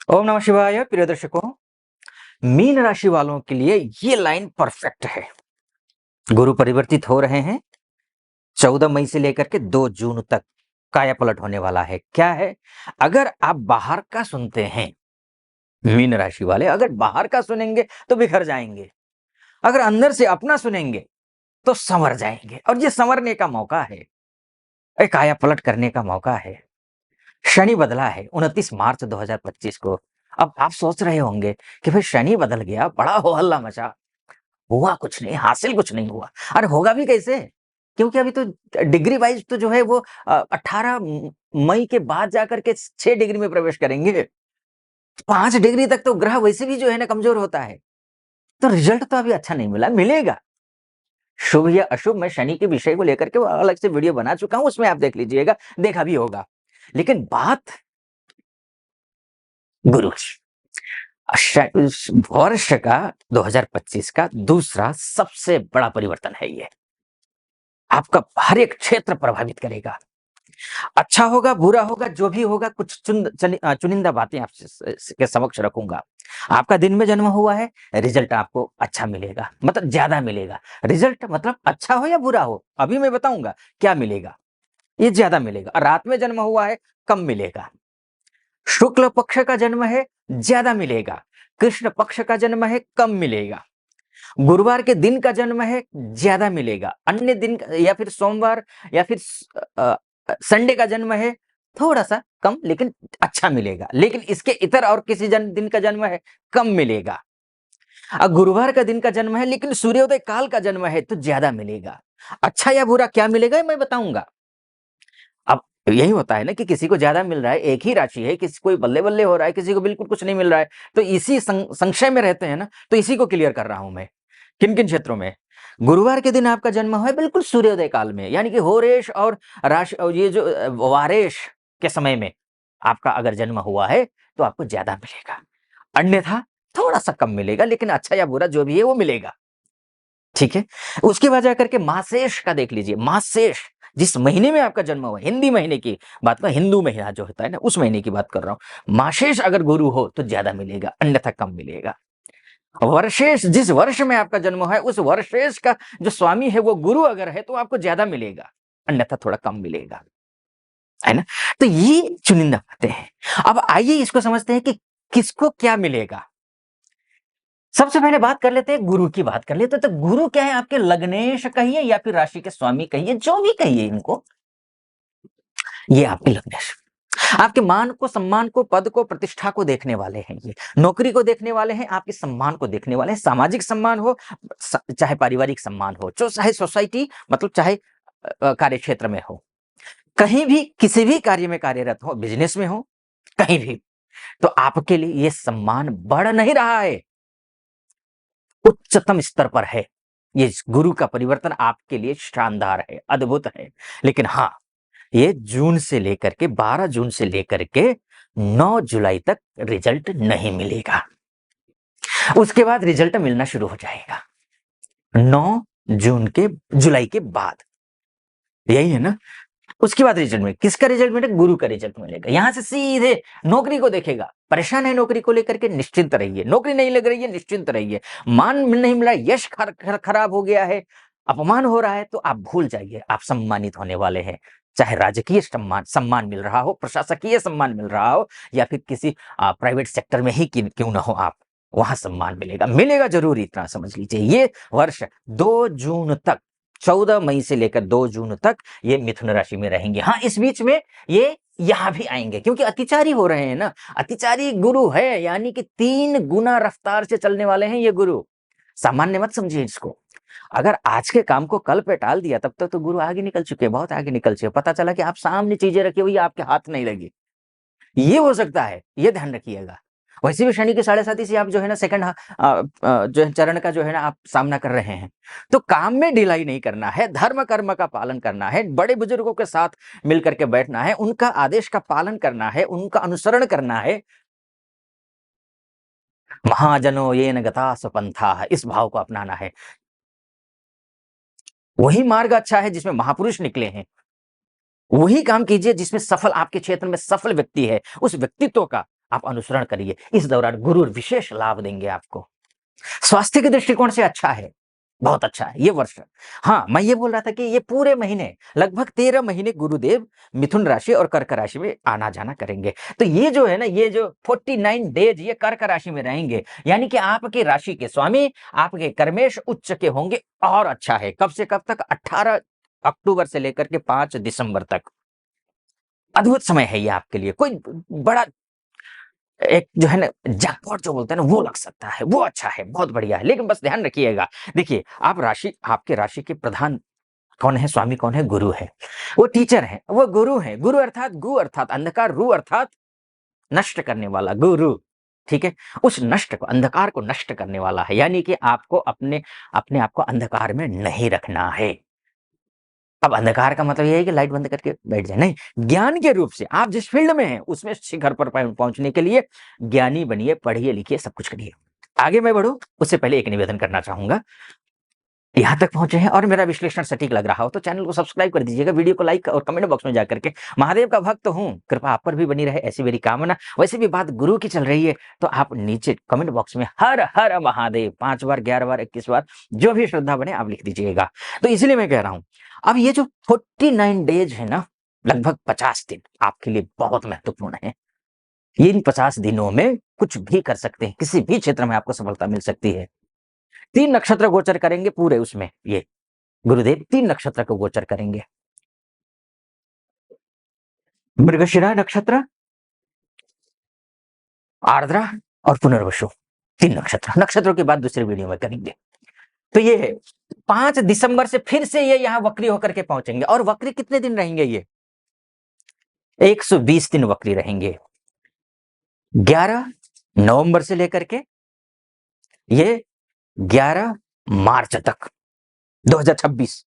ओम नमः शिवाय। प्रिय दर्शकों, मीन राशि वालों के लिए ये लाइन परफेक्ट है। गुरु परिवर्तित हो रहे हैं 14 मई से लेकर के 2 जून तक काया पलट होने वाला है। क्या है? अगर आप बाहर का सुनते हैं, मीन राशि वाले अगर बाहर का सुनेंगे तो बिखर जाएंगे, अगर अंदर से अपना सुनेंगे तो संवर जाएंगे। और ये संवरने का मौका है, एक काया पलट करने का मौका है। शनि बदला है 29 मार्च 2025 को। अब आप सोच रहे होंगे कि भाई शनि बदल गया, बड़ा हो हल्ला मचा, हुआ कुछ नहीं, हासिल कुछ नहीं हुआ। अरे होगा भी कैसे? क्योंकि अभी तो डिग्री वाइज तो जो है वो 18 मई के बाद जाकर के 6 डिग्री में प्रवेश करेंगे। 5 डिग्री तक तो ग्रह वैसे भी जो है ना कमजोर होता है। तो रिजल्ट तो अभी अच्छा नहीं मिला, मिलेगा। शुभ या अशुभ मैं शनि के विषय को लेकर के वो अलग से वीडियो बना चुका हूं, उसमें आप देख लीजिएगा, देखा भी होगा। लेकिन बात गुरु वर्ष का 2025 का दूसरा सबसे बड़ा परिवर्तन है ये। आपका हर एक क्षेत्र प्रभावित करेगा। अच्छा होगा, बुरा होगा, जो भी होगा, कुछ चुनिंदा बातें आपके समक्ष रखूंगा। आपका दिन में जन्म हुआ है, रिजल्ट आपको अच्छा मिलेगा, मतलब ज्यादा मिलेगा। रिजल्ट मतलब अच्छा हो या बुरा हो, अभी मैं बताऊंगा क्या मिलेगा। ये ज्यादा मिलेगा। रात में जन्म हुआ है, कम मिलेगा। शुक्ल पक्ष का जन्म है, ज्यादा मिलेगा। कृष्ण पक्ष का जन्म है, कम मिलेगा। गुरुवार के दिन का जन्म है, ज्यादा मिलेगा। अन्य दिन या फिर सोमवार या फिर संडे का जन्म है, थोड़ा सा कम लेकिन अच्छा मिलेगा। लेकिन इसके इतर और किसी दिन का जन्म है, कम मिलेगा। गुरुवार का दिन का जन्म है लेकिन सूर्योदय काल का जन्म है तो ज्यादा मिलेगा। अच्छा या बुरा क्या मिलेगा मैं बताऊंगा। अब यही होता है ना कि किसी को ज्यादा मिल रहा है, एक ही राशि है, किसी को बल्ले बल्ले हो रहा है, किसी को बिल्कुल कुछ नहीं मिल रहा है। तो इसी संशय में रहते हैं ना, तो इसी को क्लियर कर रहा हूं मैं। किन किन क्षेत्रों में गुरुवार के दिन आपका जन्म हुआ है, बिल्कुल सूर्योदय काल में, यानी कि होरेश और राशि और ये जो वारेश के समय में आपका अगर जन्म हुआ है तो आपको ज्यादा मिलेगा। अन्यथा थोड़ा सा कम मिलेगा, लेकिन अच्छा या बुरा जो भी है वो मिलेगा। ठीक है। उसके बाद जाकर के मासेश का देख लीजिए। मासेश जिस महीने में आपका जन्म हुआ, हिंदी महीने की बात कर, हिंदू महीना जो होता है ना, उस महीने की बात कर रहा हूं। मासेश अगर गुरु हो तो ज्यादा मिलेगा, अन्यथा कम मिलेगा। वर्षेश जिस वर्ष में आपका जन्म हुआ है, उस वर्षेश का जो स्वामी है वो गुरु अगर है तो आपको ज्यादा मिलेगा, अन्यथा थोड़ा कम मिलेगा, है ना। तो ये चुनिंदा बातें हैं। अब आइए इसको समझते हैं कि किसको क्या मिलेगा। सबसे पहले बात कर लेते हैं, गुरु की बात कर लेते हैं। तो गुरु क्या है? आपके लग्नेश कहिए या फिर राशि के स्वामी कहिए, जो भी कहिए इनको, ये आपके लग्नेश आपके मान को, सम्मान को, पद को, प्रतिष्ठा को देखने वाले हैं। ये नौकरी को देखने वाले हैं, आपके सम्मान को देखने वाले हैं। सामाजिक सम्मान हो, चाहे पारिवारिक सम्मान हो, चाहे सोसाइटी, मतलब चाहे कार्य क्षेत्र में हो, कहीं भी किसी भी कार्य में कार्यरत हो, बिजनेस में हो, कहीं भी, तो आपके लिए ये सम्मान बढ़ नहीं रहा है, उच्चतम स्तर पर है। ये गुरु का परिवर्तन आपके लिए शानदार है, अद्भुत है। लेकिन हाँ, ये जून से लेकर के 12 जून से लेकर के 9 जुलाई तक रिजल्ट नहीं मिलेगा। उसके बाद रिजल्ट मिलना शुरू हो जाएगा 9 जून के, जुलाई के बाद। यही है ना। उसके बाद रिजल्ट में किसका रिजल्ट मिलेगा? गुरु का रिजल्ट मिलेगा। यहां से सीधे नौकरी को देखेगा। परेशान है नौकरी को लेकर के, निश्चिंत रहिए। नौकरी नहीं लग रही है, निश्चिंत रहिए। मान नहीं मिला, यश खराब हो गया है, अपमान हो रहा है, तो आप भूल जाइए, आप सम्मानित होने वाले हैं। चाहे राजकीय सम्मान सम्मान मिल रहा हो, प्रशासकीय सम्मान मिल रहा हो, या फिर किसी प्राइवेट सेक्टर में ही क्यों ना हो आप, वहां सम्मान मिलेगा, मिलेगा जरूर। इतना समझ लीजिए, ये वर्ष 2 जून तक, 14 मई से लेकर 2 जून तक ये मिथुन राशि में रहेंगे। हाँ, इस बीच में ये यहां भी आएंगे, क्योंकि अतिचारी हो रहे हैं ना। अतिचारी गुरु है, यानी कि 3 गुना रफ्तार से चलने वाले हैं ये गुरु। सामान्य मत समझिए इसको। अगर आज के काम को कल पे टाल दिया, तब तक तो गुरु आगे निकल चुके हैं, बहुत आगे निकल चुके। पता चला कि आप सामने चीजें रखी हुई, आपके हाथ नहीं लगी। ये हो सकता है, ये ध्यान रखिएगा। वैसे भी शनि के 7.5 से आप जो है ना सेकंड जो है चरण का जो है ना आप सामना कर रहे हैं। तो काम में ढिलाई नहीं करना है, धर्म कर्म का पालन करना है, बड़े बुजुर्गों के साथ मिलकर के बैठना है, उनका आदेश का पालन करना है, उनका अनुसरण करना है। महाजनो ये न गता स्वपंथा, इस भाव को अपनाना है। वही मार्ग अच्छा है जिसमें महापुरुष निकले हैं। वही काम कीजिए जिसमें सफल, आपके क्षेत्र में सफल व्यक्ति है, उस व्यक्तित्व का आप अनुसरण करिए। इस दौरान गुरु विशेष लाभ देंगे आपको। स्वास्थ्य के दृष्टिकोण से अच्छा है, बहुत अच्छा है ये वर्ष। हाँ, मैं ये बोल रहा था कि ये पूरे महीने लगभग 13 महीने गुरुदेव मिथुन राशि और कर्क राशि में आना-जाना करेंगे। तो ये जो है ना, ये जो 49 डेज ये कर्क राशि में रहेंगे, यानी कि आपकी राशि के स्वामी आपके कर्मेश उच्च के होंगे और अच्छा है। कब से कब तक? 18 अक्टूबर से लेकर के 5 दिसंबर तक। अद्भुत समय है ये आपके लिए। कोई बड़ा एक जो है ना जैकपॉट जो बोलते हैं ना वो लग सकता है, वो अच्छा है, बहुत बढ़िया है। लेकिन बस ध्यान रखिएगा, देखिए आप राशि आपके राशि के प्रधान कौन है? स्वामी कौन है? गुरु है। वो टीचर है, वो गुरु है। गुरु अर्थात गु अर्थात अंधकार, रु अर्थात नष्ट करने वाला गुरु। ठीक है? उस नष्ट को, अंधकार को नष्ट करने वाला है, यानी कि आपको अपने अपने आप को अंधकार में नहीं रखना है। अब अंधकार का मतलब ये है कि लाइट बंद करके बैठ जाए, नहीं। ज्ञान के रूप से आप जिस फील्ड में हैं उसमें शिखर पर पहुंचने के लिए ज्ञानी बनिए, पढ़िए, लिखिए, सब कुछ करिए। आगे मैं बढ़ूं उससे पहले एक निवेदन करना चाहूंगा। यहाँ तक पहुंचे हैं और मेरा विश्लेषण सटीक लग रहा हो तो चैनल को सब्सक्राइब कर दीजिएगा, वीडियो को लाइक और कमेंट बॉक्स में जाकर के महादेव का भक्त हूं, कृपा आप पर भी बनी रहे, ऐसी मेरी कामना। वैसे भी बात गुरु की चल रही है तो आप नीचे कमेंट बॉक्स में हर हर महादेव 5 बार, 11 बार, 21 बार, जो भी श्रद्धा बने आप लिख दीजिएगा। तो इसलिए मैं कह रहा हूं, अब ये जो 49 डेज है ना, लगभग 50 दिन आपके लिए बहुत महत्वपूर्ण है। इन 50 दिनों में कुछ भी कर सकते हैं, किसी भी क्षेत्र में आपको सफलता मिल सकती है। 3 नक्षत्र गोचर करेंगे पूरे उसमें, ये गुरुदेव 3 नक्षत्र को गोचर करेंगे। मृगशिरा नक्षत्र, आर्द्रा और पुनर्वसु, 3 नक्षत्रों की बात दूसरी वीडियो में करेंगे। तो ये 5 दिसंबर से फिर से ये यहाँ वक्री होकर के पहुंचेंगे। और वक्री कितने दिन रहेंगे? ये 120 दिन वक्री रहेंगे। 11 नवंबर से लेकर के ये 11 मार्च तक 2026,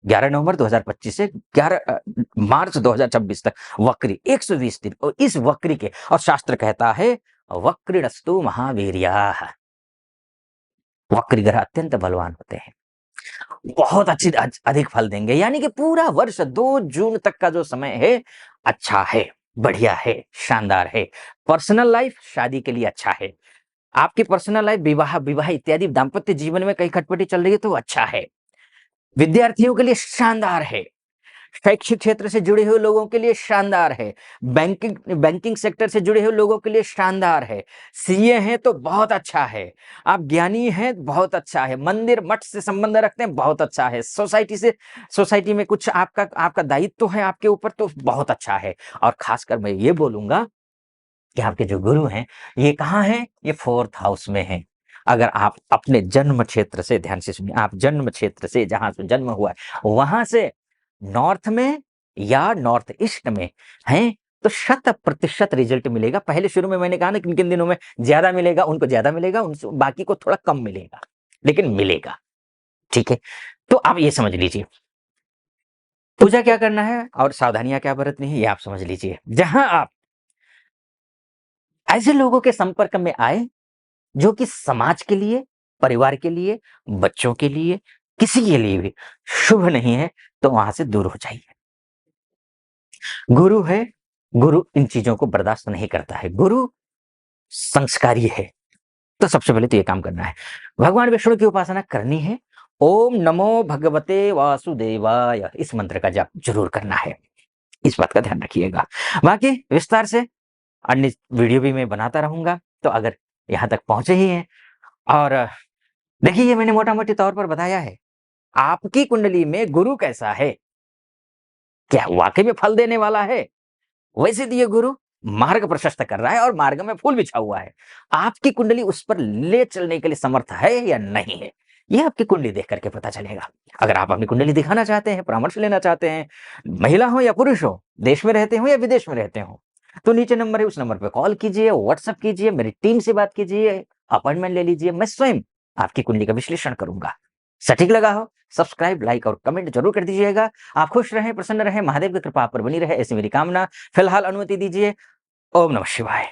11 नवंबर 2025 से 11 मार्च 2026 तक वक्री 120 दिन। और इस वक्री के, और शास्त्र कहता है वक्रीणस्तु महावीर्याः, वक्री ग्रह अत्यंत बलवान होते हैं, बहुत अच्छी अधिक फल देंगे। यानी कि पूरा वर्ष 2 जून तक का जो समय है अच्छा है, बढ़िया है, शानदार है। पर्सनल लाइफ शादी के लिए अच्छा है। आपकी पर्सनल लाइफ विवाह विवाह इत्यादि दाम्पत्य जीवन में कहीं खटपटी चल रही है तो अच्छा है। विद्यार्थियों के लिए शानदार है। शैक्षिक क्षेत्र से जुड़े हुए लोगों के लिए शानदार है। बैंकिंग सेक्टर से जुड़े हुए लोगों के लिए शानदार है। सीए हैं तो बहुत अच्छा है। आप ज्ञानी हैं बहुत अच्छा है। मंदिर मठ से संबंध रखते हैं बहुत अच्छा है। सोसाइटी में कुछ आपका दायित्व है आपके ऊपर तो बहुत अच्छा है। और खासकर मैं ये बोलूंगा कि आपके जो गुरु हैं ये कहाँ हैं? ये 4th हाउस में हैं। अगर आप अपने जन्म क्षेत्र से, ध्यान से सुनिए, आप जन्म क्षेत्र से जहां से जन्म हुआ है वहां से नॉर्थ में या नॉर्थ ईस्ट में हैं तो 100% रिजल्ट मिलेगा। पहले शुरू में मैंने कहा ना किन किन दिनों में ज्यादा मिलेगा, उनको ज्यादा मिलेगा, उनसे बाकी को थोड़ा कम मिलेगा, लेकिन मिलेगा। ठीक है, तो आप ये समझ लीजिए पूजा क्या करना है और सावधानियां क्या बरतनी है ये आप समझ लीजिए। जहां आप ऐसे लोगों के संपर्क में आए जो कि समाज के लिए, परिवार के लिए, बच्चों के लिए, किसी के लिए भी शुभ नहीं है तो वहां से दूर हो जाइए। गुरु है, गुरु इन चीजों को बर्दाश्त नहीं करता है। गुरु संस्कारी है। तो सबसे पहले तो ये काम करना है, भगवान विष्णु की उपासना करनी है। ओम नमो भगवते वासुदेवाय, इस मंत्र का जाप जरूर करना है। इस बात का ध्यान रखिएगा। बाकी विस्तार से अन्य वीडियो भी मैं बनाता रहूंगा। तो अगर यहाँ तक पहुंचे ही हैं और देखिए, ये मैंने मोटा मोटी तौर पर बताया है। आपकी कुंडली में गुरु कैसा है, क्या वाकई में फल देने वाला है? वैसे तो ये गुरु मार्ग प्रशस्त कर रहा है और मार्ग में फूल बिछा हुआ है। आपकी कुंडली उस पर ले चलने के लिए समर्थ है या नहीं है, ये आपकी कुंडली देख करके पता चलेगा। अगर आप अपनी कुंडली दिखाना चाहते हैं, परामर्श लेना चाहते हैं, महिला हो या पुरुष हो, देश में रहते हो या विदेश में रहते हो, तो नीचे नंबर है, उस नंबर पर कॉल कीजिए, व्हाट्सएप कीजिए, मेरी टीम से बात कीजिए, अपॉइंटमेंट ले लीजिए। मैं स्वयं आपकी कुंडली का विश्लेषण करूंगा। सटीक लगा हो सब्सक्राइब, लाइक और कमेंट जरूर कर दीजिएगा। आप खुश रहें, प्रसन्न रहें, महादेव की कृपा आप पर बनी रहे, ऐसी मेरी कामना। फिलहाल अनुमति दीजिए। ओम नमः शिवाय।